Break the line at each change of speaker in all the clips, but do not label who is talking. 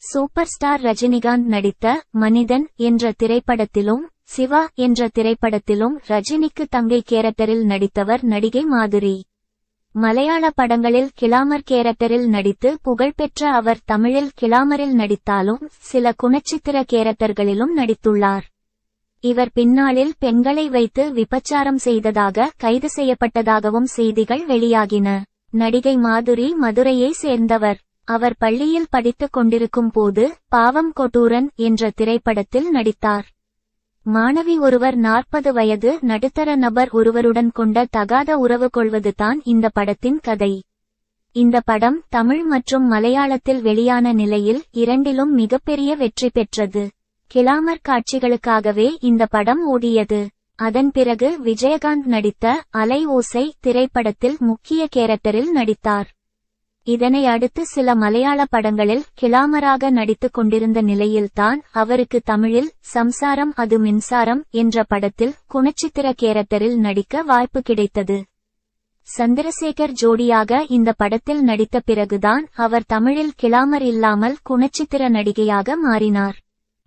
Super star Rajinikanth நடித்த மனிதன் என்ற திரைப்படத்திலும் சிவா என்ற திரைப்படத்திலும் ரஜினிக்கு தங்கை கேரக்டரில் நடித்தவர் நடிகை மாதுரி. மலையாள படங்களில் கிளாமர் கேரக்டரில் நடித்து புகழ்பெற்ற அவர் தமிழில் கிளாமரில் நடித்தாலும் சில குணச்சித்திர கேரக்டர்களிலும் நடித்துள்ளார். இவர் பின்னாளில் பெண்களை வைத்து விபச்சாரம் செய்ததாக கைது செய்யப்பட்டதாகவும் செய்திகள் வெளியாகின. நடிகை மாதுரி மதுரையை சேர்ந்தவர். அவர் பள்ளியில் படித்துக் கொண்டிருக்கும் போது பாவம் கொடூரன் என்ற திரைப்படத்தில் நடித்தார். மாணவி ஒருவர் 40 வயது நடுத்தர நபர் ஒருவருடன் கொண்ட தகாத உறவு கொள்வதுதான் இந்த படத்தின் கதை. இந்த படம் தமிழ் மற்றும் மலையாளத்தில் வெளியான நிலையில் இரண்டிலும் மிகப்பெரிய வெற்றி பெற்றது. கிளாமர் காட்சிகளுக்காகவே இந்த படம் ஓடியது. அதன் பிறகு விஜயகாந்த் நடித்த அலை ஓசை திரைப்படத்தில் முக்கிய கேரக்டரில் நடித்தார். இதனை அடுத்து சில மலையாள படங்களில் கிளாமராக நடித்துக் கொண்டிருந்த நிலையில்தான் அவருக்கு தமிழில் சம்சாரம் அது மின்சாரம் என்ற படத்தில் குணச்சித்திர கேரக்டரில் நடிக்க வாய்ப்பு கிடைத்தது. சந்திரசேகர் ஜோடியாக இந்த படத்தில் நடித்த பிறகுதான் அவர் தமிழில் கிளாமர் இல்லாமல் குணச்சித்திர நடிகையாக மாறினார்.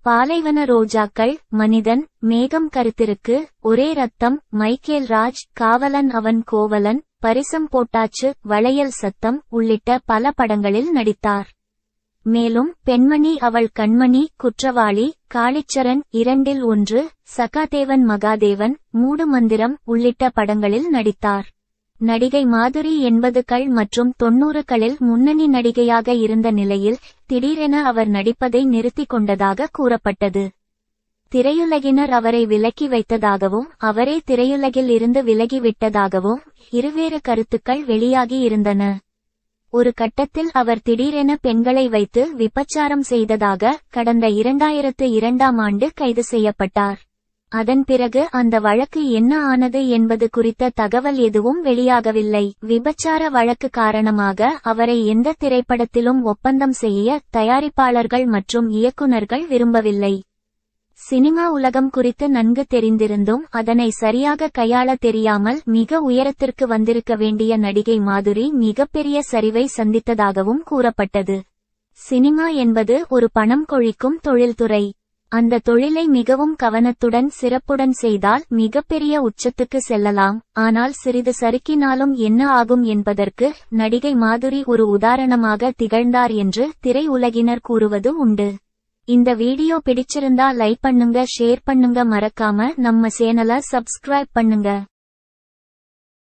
பாலைவன ரோஜாக்கள், மனிதன், மேகம் கருத்திருக்கு, ஒரே ரத்தம், மைக்கேல் ராஜ், காவலன் அவன் கோவலன், பரிசம் போட்டாச்சு, வளையல் சத்தம் உள்ளிட்ட பல படங்களில் நடித்தார். மேலும் பெண்மணி அவள் கண்மணி, குற்றவாளி, காளிச்சரண், 2இல் 1, சகாதேவன் மகாதேவன், மூடு மந்திரம் உள்ளிட்ட படங்களில் நடித்தார். நடிகை மாதுரி 80கள் மற்றும் 90களில் முன்னணி நடிகையாக இருந்த நிலையில் திடீரென அவர் நடிப்பதை நிறுத்திக் கொண்டதாக கூறப்பட்டது. திரையுலகினர் அவரை விலக்கி வைத்ததாகவும் அவரே திரையுலகில் இருந்து விலகிவிட்டதாகவும் இருவேறு கருத்துக்கள் வெளியாகி இருந்தன. ஒரு கட்டத்தில் அவர் திடீரென பெண்களை வைத்து விபச்சாரம் செய்ததாக கடந்த 2002ஆம் ஆண்டு கைது செய்யப்பட்டார். அதன் பிறகு அந்த வழக்கு என்ன ஆனது என்பது குறித்த தகவல் எதுவும் வெளியாகவில்லை. விபச்சார வழக்கு காரணமாக அவரை எந்த திரைப்படத்திலும் ஒப்பந்தம் செய்ய தயாரிப்பாளர்கள் மற்றும் இயக்குனர்கள் விரும்பவில்லை. சினிமா உலகம் குறித்து நன்கு தெரிந்திருந்தும் அதனை சரியாக கையாள தெரியாமல் மிக உயரத்திற்கு வந்திருக்க வேண்டிய நடிகை மாதுரி மிகப்பெரிய சரிவை சந்தித்ததாகவும் கூறப்பட்டது. சினிமா என்பது ஒரு பணம் கொழிக்கும் தொழில்துறை. அந்த தொழிலை மிகவும் கவனத்துடன் சிறப்புடன் செய்தால் மிகப்பெரிய உச்சத்துக்கு செல்லலாம். ஆனால் சிறிது சறுக்கினாலும் என்ன ஆகும் என்பதற்கு நடிகை மாதுரி ஒரு உதாரணமாக திகழ்ந்தார் என்று திரை உலகினர் கூறுவது உண்டு. இந்த வீடியோ பிடிச்சிருந்தா லைக் பண்ணுங்க, ஷேர் பண்ணுங்க, மறக்காம நம்ம சேனலை சப்ஸ்கிரைப் பண்ணுங்க.